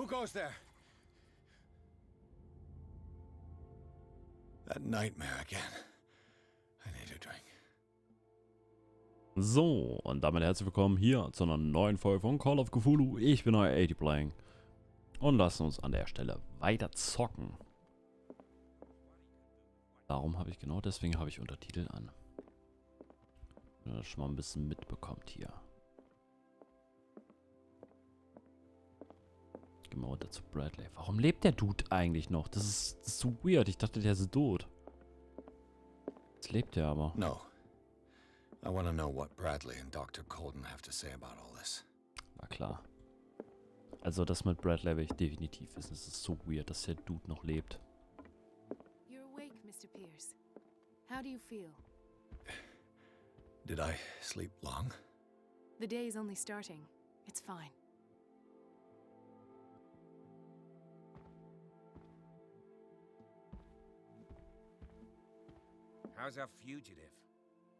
Who goes there? That nightmare again. I need a drink. So, und damit herzlich willkommen hier zu einer neuen Folge von Call of Cthulhu. Ich bin euer ATPlaying. Und lassen uns an der Stelle weiter zocken. Deswegen habe ich Untertitel an. Wenn ihr das schon mal ein bisschen mitbekommt hier. Gehen wir runter zu Bradley. Warum lebt der Dude eigentlich noch? Das ist so weird. Ich dachte, der ist tot. Jetzt lebt er aber. No. I want to know what Bradley and Dr. Colden have to say about all this. War klar. Also das mit Bradley will ich definitiv wissen. Es ist so weird, dass der Dude noch lebt. You're awake, Mr. Pierce. How do you feel? Did I sleep long? The day is only starting. It's fine. How's our fugitive?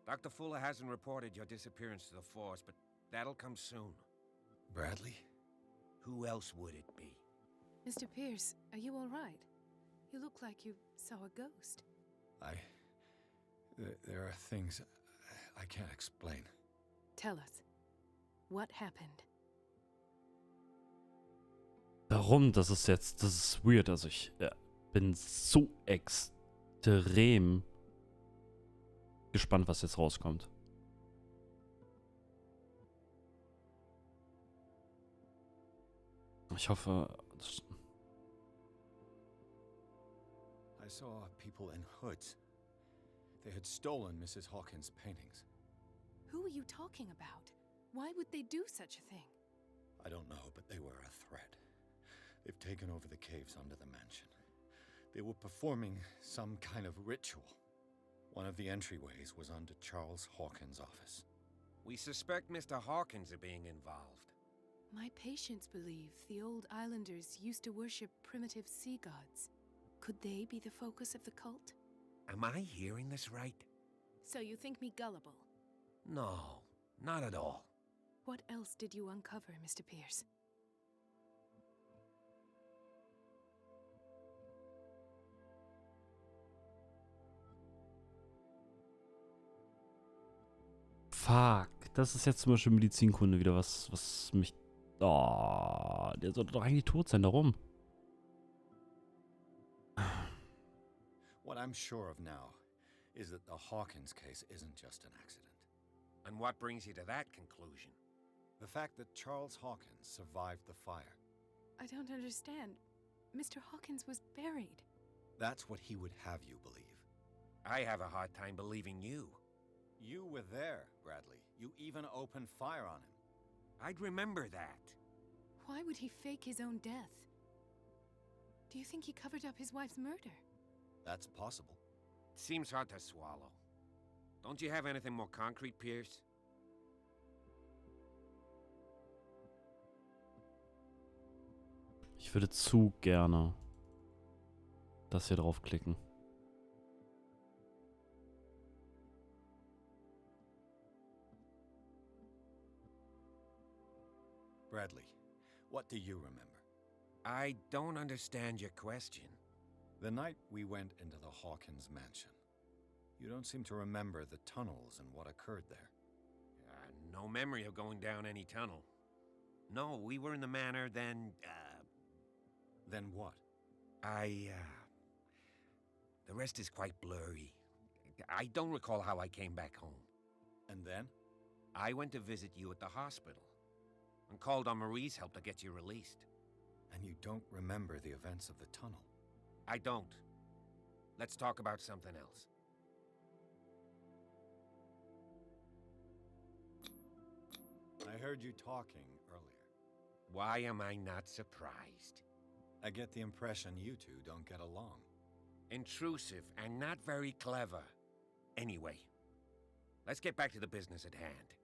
Dr. Fuller hasn't reported your disappearance to the force, but that'll come soon. Bradley? Who else would it be? Mr. Pierce, are you all right? You look like you saw a ghost. There are things I can't explain. Tell us. What happened? Warum? Das ist weird. Also ich bin so extrem gespannt, was jetzt rauskommt. Ich hoffe... I saw people in hoods. They had stolen Mrs. Hawkins' paintings. Who are you talking about? Why would they do such a thing? I don't know, but they were a threat. They've taken over the caves under the mansion. They were performing some kind of ritual. One of the entryways was under Charles Hawkins' office. We suspect Mr. Hawkins of being involved. My patients believe the old islanders used to worship primitive sea gods. Could they be the focus of the cult? Am I hearing this right? So you think me gullible? No, not at all. What else did you uncover, Mr. Pierce? Fuck. Das ist jetzt zum Beispiel Medizinkunde wieder, was mich... Oh, der sollte doch eigentlich tot sein, darum. What I'm sure of now is that the Hawkins case isn't just an accident. And what brings you to that conclusion? The fact that Charles Hawkins survived the fire. I don't understand. Mr. Hawkins was buried. That's what he would have you believe. I have a hard time believing you. You were there, Bradley. You even opened fire on him. I'd remember that. Why would he fake his own death? Do you think he covered up his wife's murder? That's possible. Seems hard to swallow. Don't you have anything more concrete, Pierce? Ich würde zu gerne das hier draufklicken. Bradley, what do you remember? I don't understand your question. The night we went into the Hawkins mansion. You don't seem to remember the tunnels and what occurred there. No memory of going down any tunnel. No, we were in the manor, then, Then what? The rest is quite blurry. I don't recall how I came back home. And then? I went to visit you at the hospital and called on Marie's help to get you released. And you don't remember the events of the tunnel? I don't. Let's talk about something else. I heard you talking earlier. Why am I not surprised? I get the impression you two don't get along. Intrusive and not very clever. Anyway, let's get back to the business at hand.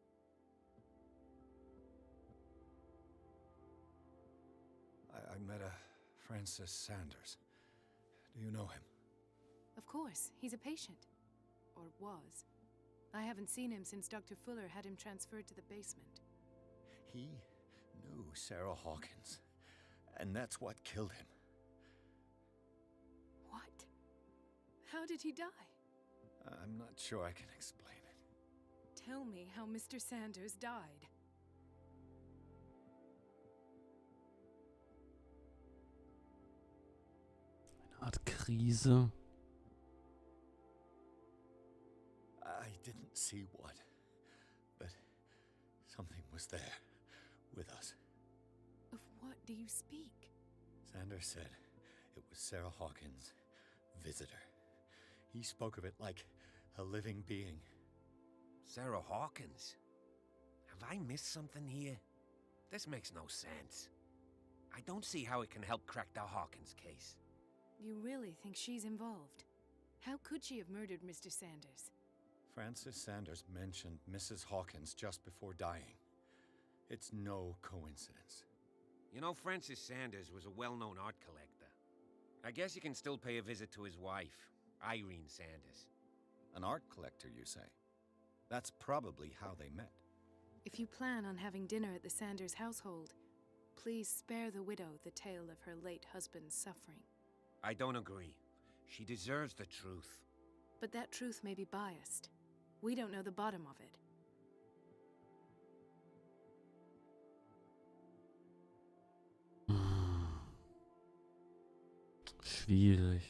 I met a Francis Sanders. Do you know him? Of course, he's a patient. Or was. I haven't seen him since Dr. Fuller had him transferred to the basement. He knew Sarah Hawkins. And that's what killed him. What? How did he die? I'm not sure I can explain it. Tell me how Mr. Sanders died. Eine Art Krise. I didn't see what, but something was there with us. Of what do you speak? Sanders said it was Sarah Hawkins' visitor. He spoke of it like a living being. Sarah Hawkins? Have I missed something here? This makes no sense. I don't see how it can help crack the Hawkins case. You really think she's involved? How could she have murdered Mr. Sanders? Francis Sanders mentioned Mrs. Hawkins just before dying. It's no coincidence. You know, Francis Sanders was a well-known art collector. I guess you can still pay a visit to his wife, Irene Sanders. An art collector, you say? That's probably how they met. If you plan on having dinner at the Sanders household, please spare the widow the tale of her late husband's suffering. I don't agree. She deserves the truth. But that truth may be biased. We don't know the bottom of it. Schwierig.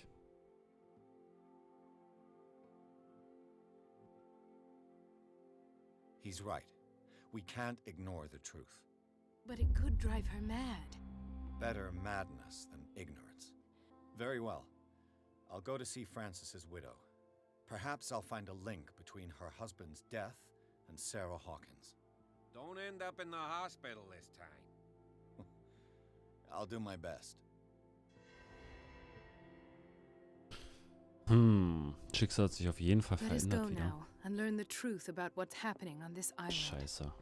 He's right. We can't ignore the truth. But it could drive her mad. Better madness than ignorance. Very well. I'll go to see Francis's widow. Perhaps I'll find a link between her husband's death and Sarah Hawkins. Don't end up in the hospital this time. I'll do my best. Schicksal hat sich auf jeden Fall Let us go verändert wieder. now and learn the truth about what's happening on this island. Scheiße.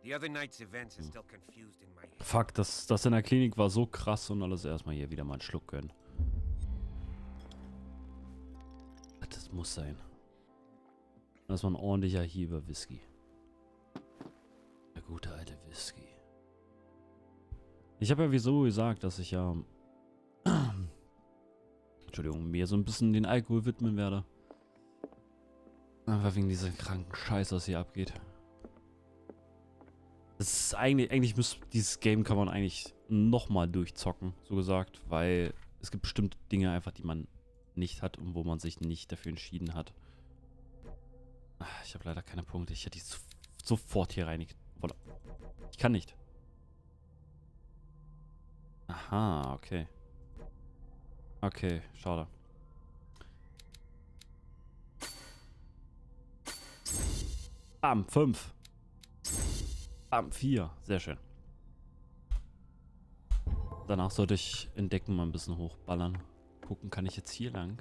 The other night's events are still confused in my head. Fuck, das in der Klinik war so krass und alles erstmal hier wieder mal einen Schluck gönnen. Das muss sein. Das war ein ordentlicher Hieber Whisky. Der gute alte Whisky. Ich habe ja wieso gesagt, dass ich ja Entschuldigung, mir so ein bisschen den Alkohol widmen werde. Einfach wegen dieser kranken Scheiße, was hier abgeht. Das ist eigentlich müsste dieses Game kann man eigentlich nochmal durchzocken, so gesagt, weil es gibt bestimmte Dinge einfach, die man nicht hat und wo man sich nicht dafür entschieden hat. Ich habe leider keine Punkte. Ich hätte die sofort hier reinigt. Ich kann nicht. Aha, okay. Okay, schade. Bam, 5. Bam, 4. Sehr schön. Danach sollte ich entdecken, mal ein bisschen hochballern. Gucken, kann ich jetzt hier lang?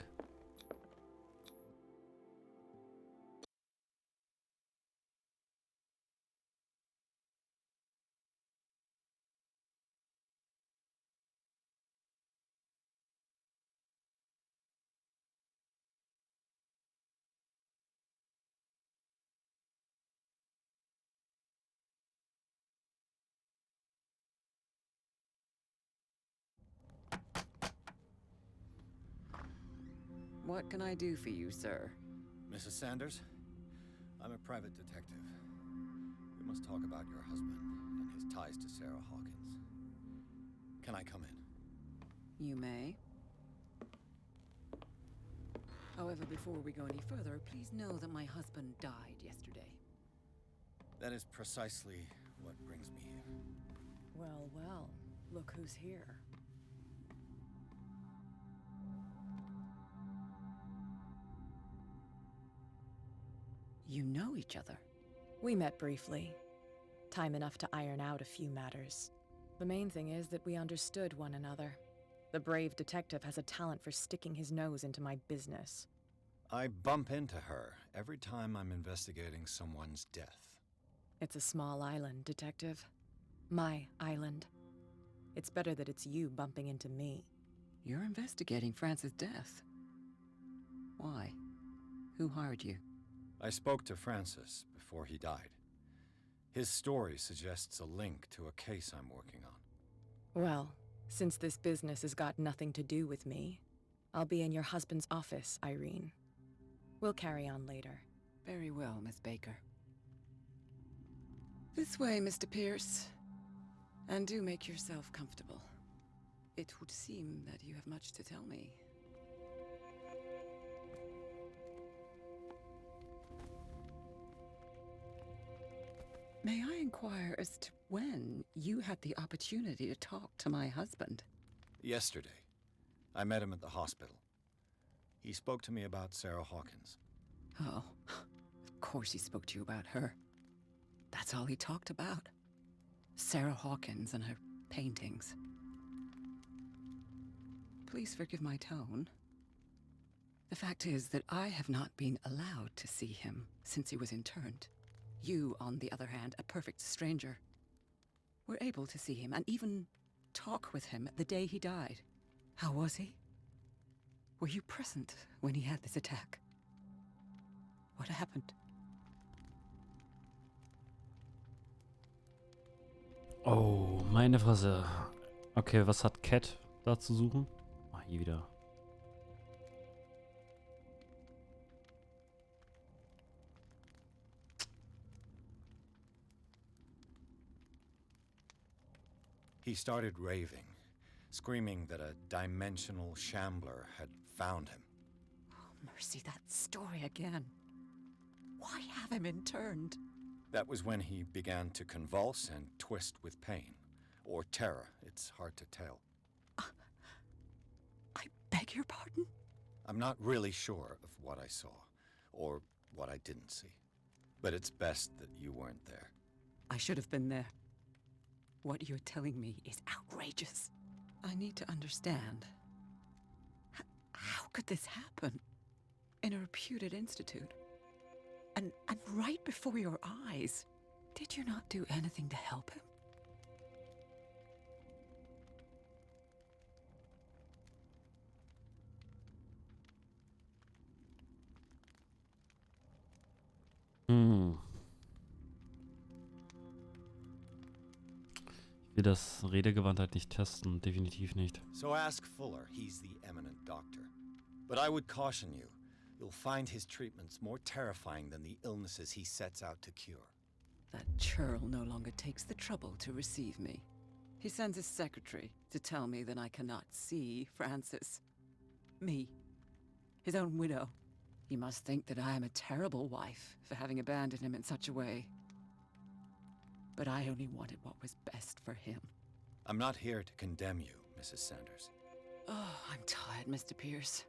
What can I do for you, sir? Mrs. Sanders? I'm a private detective. We must talk about your husband and his ties to Sarah Hawkins. Can I come in? You may. However, before we go any further, please know that my husband died yesterday. That is precisely what brings me here. Well, well, look who's here. You know each other. We met briefly. Time enough to iron out a few matters. The main thing is that we understood one another. The brave detective has a talent for sticking his nose into my business. I bump into her every time I'm investigating someone's death. It's a small island, detective. My island. It's better that it's you bumping into me. You're investigating Francis' death. Why? Who hired you? I spoke to Francis before he died. His story suggests a link to a case I'm working on. Well, Since this business has got nothing to do with me, I'll be in your husband's office, Irene. We'll carry on later. Very well, Miss Baker. This way, Mr. Pierce. And do make yourself comfortable. It would seem that you have much to tell me. May I inquire as to when you had the opportunity to talk to my husband? Yesterday. I met him at the hospital. He spoke to me about Sarah Hawkins. Oh, of course he spoke to you about her. That's all he talked about. Sarah Hawkins and her paintings. Please forgive my tone. The fact is that I have not been allowed to see him since he was interned. You, on the other hand, a perfect stranger, were able to see him and even talk with him the day he died. How was he? Were you present when he had this attack? What happened? Oh, meine Fresse. Okay, was hat Cat da zu suchen? Ah, hier wieder. He started raving, screaming that a dimensional shambler had found him. Oh, mercy, that story again. Why have him interned? That was when he began to convulse and twist with pain. Or terror, it's hard to tell. I beg your pardon? I'm not really sure of what I saw, or what I didn't see. But it's best that you weren't there. I should have been there. What you're telling me is outrageous. I need to understand. How could this happen? In a reputed institute? And right before your eyes? Did you not do anything to help him? Ich will das Redegewandtheit nicht testen, definitiv nicht. So ask Fuller, he's the eminent doctor. But I would caution you, you'll find his treatments more terrifying than the illnesses he sets out to cure. That churl no longer takes the trouble to receive me. He sends his secretary to tell me that I cannot see Francis. Me. His own widow. He must think that I am a terrible wife for having abandoned him in such a way. But I only wanted what was best for him. I'm not here to condemn you, Mrs. Sanders. Oh, I'm tired, Mr. Pierce.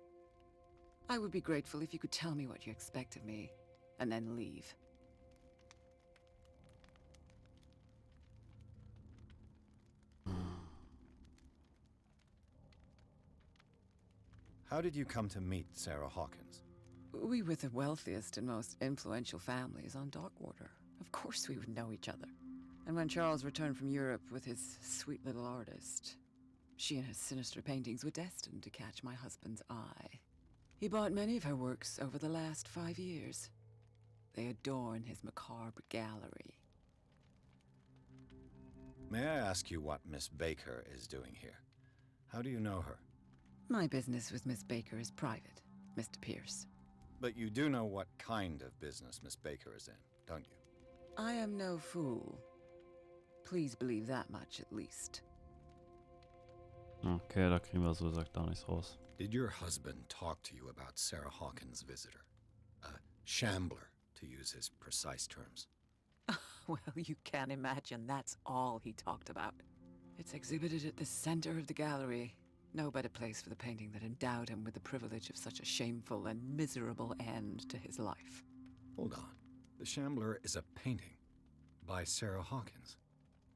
I would be grateful if you could tell me what you expect of me, and then leave. How did you come to meet Sarah Hawkins? We were the wealthiest and most influential families on Darkwater. Of course we would know each other. And when Charles returned from Europe with his sweet little artist, she and her sinister paintings were destined to catch my husband's eye. He bought many of her works over the last 5 years. They adorn his macabre gallery. May I ask you what Miss Baker is doing here? How do you know her? My business with Miss Baker is private, Mr. Pierce. But you do know what kind of business Miss Baker is in, don't you? I am no fool. Please believe that much at least. Okay, da kriegen wir so gesagt gar nichts raus. Did your husband talk to you about Sarah Hawkins' visitor? A shambler, to use his precise terms. Well, you can imagine that's all he talked about. It's exhibited at the center of the gallery. No better place for the painting that endowed him with the privilege of such a shameful and miserable end to his life. Hold on. The Shambler is a painting by Sarah Hawkins.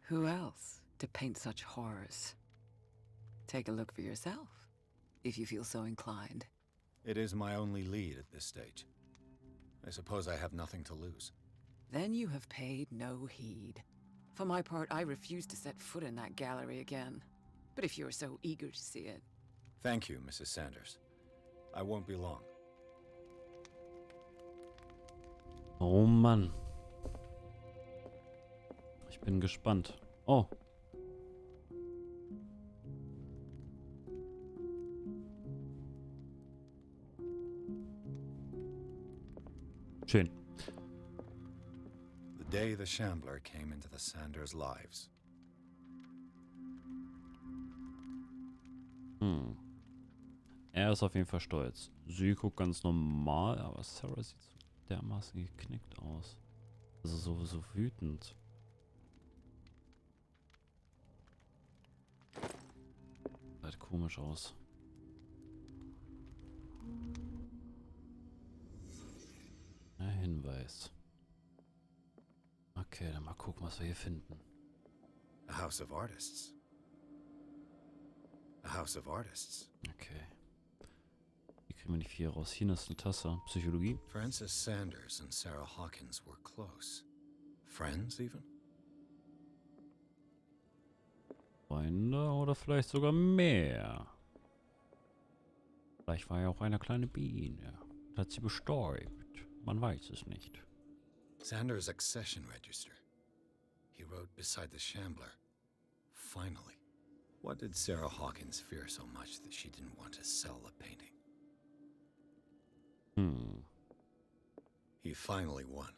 Who else to paint such horrors? Take a look for yourself, if you feel so inclined. It is my only lead at this stage. I suppose I have nothing to lose. Then you have paid no heed. For my part, I refuse to set foot in that gallery again. But if you're so eager to see it... Thank you, Mrs. Sanders. I won't be long. Oh Mann. Ich bin gespannt. Oh. Schön. The day the Shambler came into the Sanders' lives. Er ist auf jeden Fall stolz. Sie guckt ganz normal, aber Sarah sieht so dermaßen geknickt aus. Also so wütend. Sieht komisch aus. Ein Hinweis. Okay, dann mal gucken, was wir hier finden. A house of artists. A house of artists. Okay. Wie kriegen wir die 4 raus? Hier ist eine Tasse. Psychologie. Francis Sanders and Sarah Hawkins were close. Friends, even? Freunde oder vielleicht sogar mehr. Vielleicht war ja auch eine kleine Biene. Und hat sie bestäubt. Man weiß es nicht. Sanders' accession register. He wrote beside the Shambler. Finally. What did Sarah Hawkins fear so much that she didn't want to sell the painting? He finally won.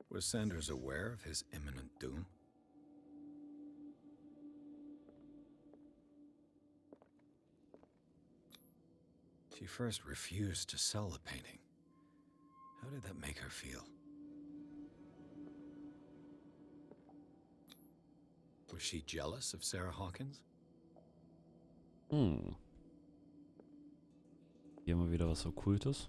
Was Sanders aware of his imminent doom? She first refused to sell the painting. How did that make her feel? Was she jealous of Sarah Hawkins? Hier haben wir wieder was Okkultes.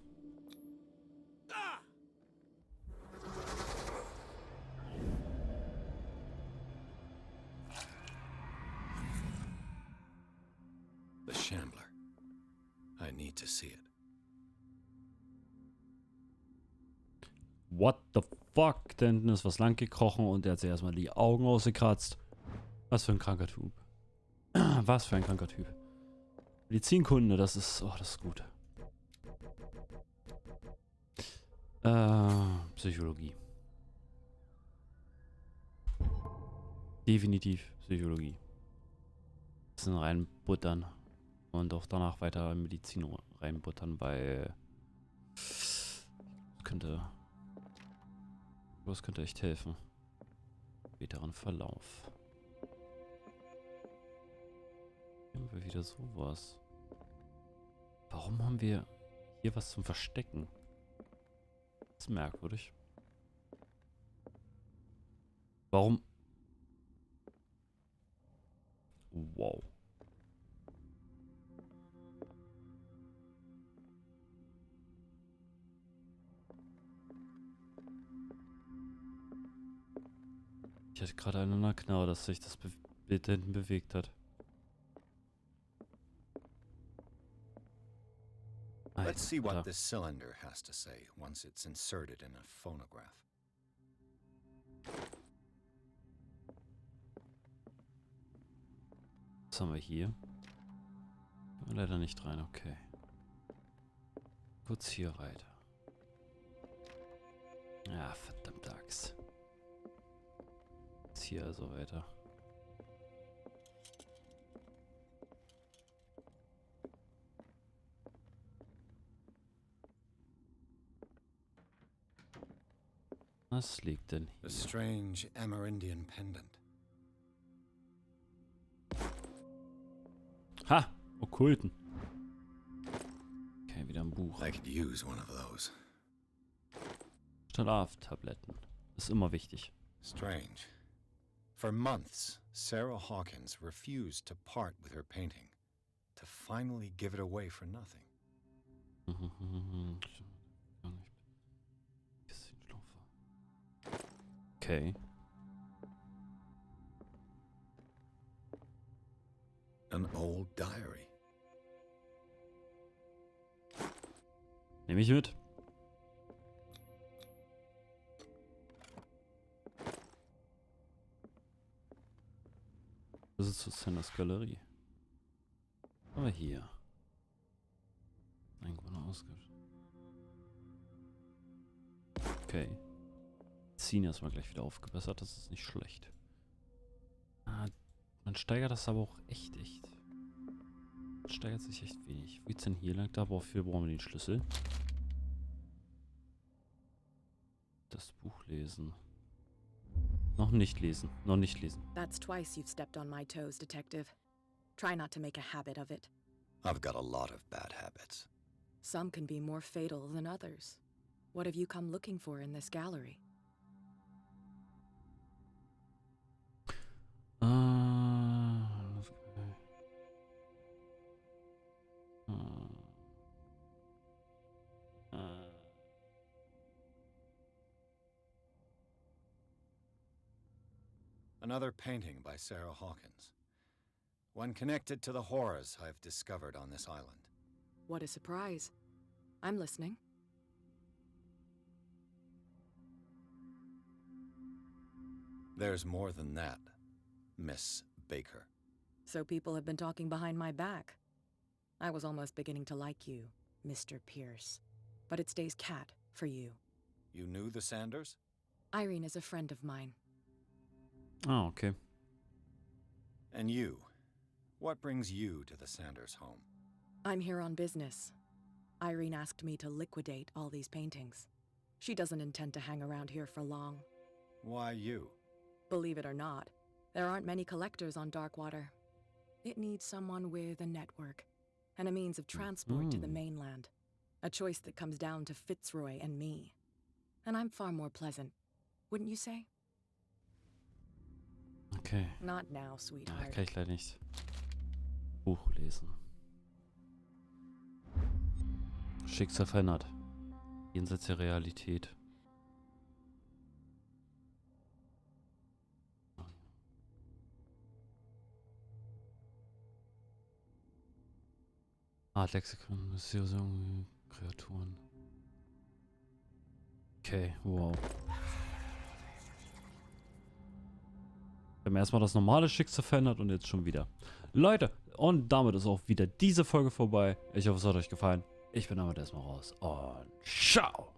The Shambler. I need to see it. What the fuck? Da hinten ist was lang gekrochen und der hat sich erstmal die Augen ausgekratzt. Was für ein kranker Typ. Was für ein kranker Typ. Medizinkunde, das ist... Oh, das ist gut. Psychologie. Definitiv Psychologie. Bisschen reinbuttern. Und auch danach weiter in Medizin reinbuttern, weil... Das könnte echt helfen. Späteren Verlauf. Hier haben wir wieder sowas. Warum haben wir hier was zum Verstecken? Das ist merkwürdig. Warum? Wow. Ich hatte gerade einen Nacknau, dass sich das Bild da hinten bewegt hat. Let's see what Alter. this cylinder has to say once it's inserted in a phonograph. Was haben wir hier? Können wir leider nicht rein, okay. Kurz hier weiter. Ja, verdammt Axt. Jetzt hier also weiter. Was liegt denn A hier? strange Amerindian pendant. Ha! Okkulten. Okay, wieder ein Buch. I could use one of those. Schlaftabletten. Ist immer wichtig. Strange. For months, Sarah Hawkins refused to part with her painting, to finally give it away for nothing. Okay. An old diary. Nehme ich mit. Das ist zu Sanders Galerie. Aber hier. Irgendwo eine Ausgabe. Okay. Ziehen erstmal gleich wieder aufgebessert, das ist nicht schlecht. Ah, man steigert das aber auch echt. Man steigert sich echt wenig. Wo geht's denn hier lang? Dafür brauchen wir den Schlüssel. das Buch lesen. Noch nicht lesen. Noch nicht lesen. That's twice you've stepped on my toes, Detective. Try not to make a habit of it. I've got a lot of bad habits. Some can be more fatal than others. What have you come looking for in this gallery? Another painting by Sarah Hawkins. One connected to the horrors I've discovered on this island. What a surprise. I'm listening. There's more than that, Miss Baker. So people have been talking behind my back. I was almost beginning to like you, Mr. Pierce. But it stays cat for you. You knew the Sanders? Irene is a friend of mine. Ah, okay. And you? What brings you to the Sanders home? I'm here on business. Irene asked me to liquidate all these paintings. She doesn't intend to hang around here for long. Why you? Believe it or not, there aren't many collectors on Darkwater. It needs someone with a network and a means of transport to the mainland. A choice that comes down to Fitzroy and me. And I'm far more pleasant, wouldn't you say? Okay. Not now, Ah, sweetheart. kann ich leider nicht. Buch lesen. Schicksal verändert. Jenseits der Realität. Art, Lexikon, Mysterium, Kreaturen. Okay, wow. Wir haben erstmal das normale Schicksal verändert und jetzt schon wieder. Leute, und damit ist auch wieder diese Folge vorbei. Ich hoffe, es hat euch gefallen. Ich bin damit erstmal raus und ciao!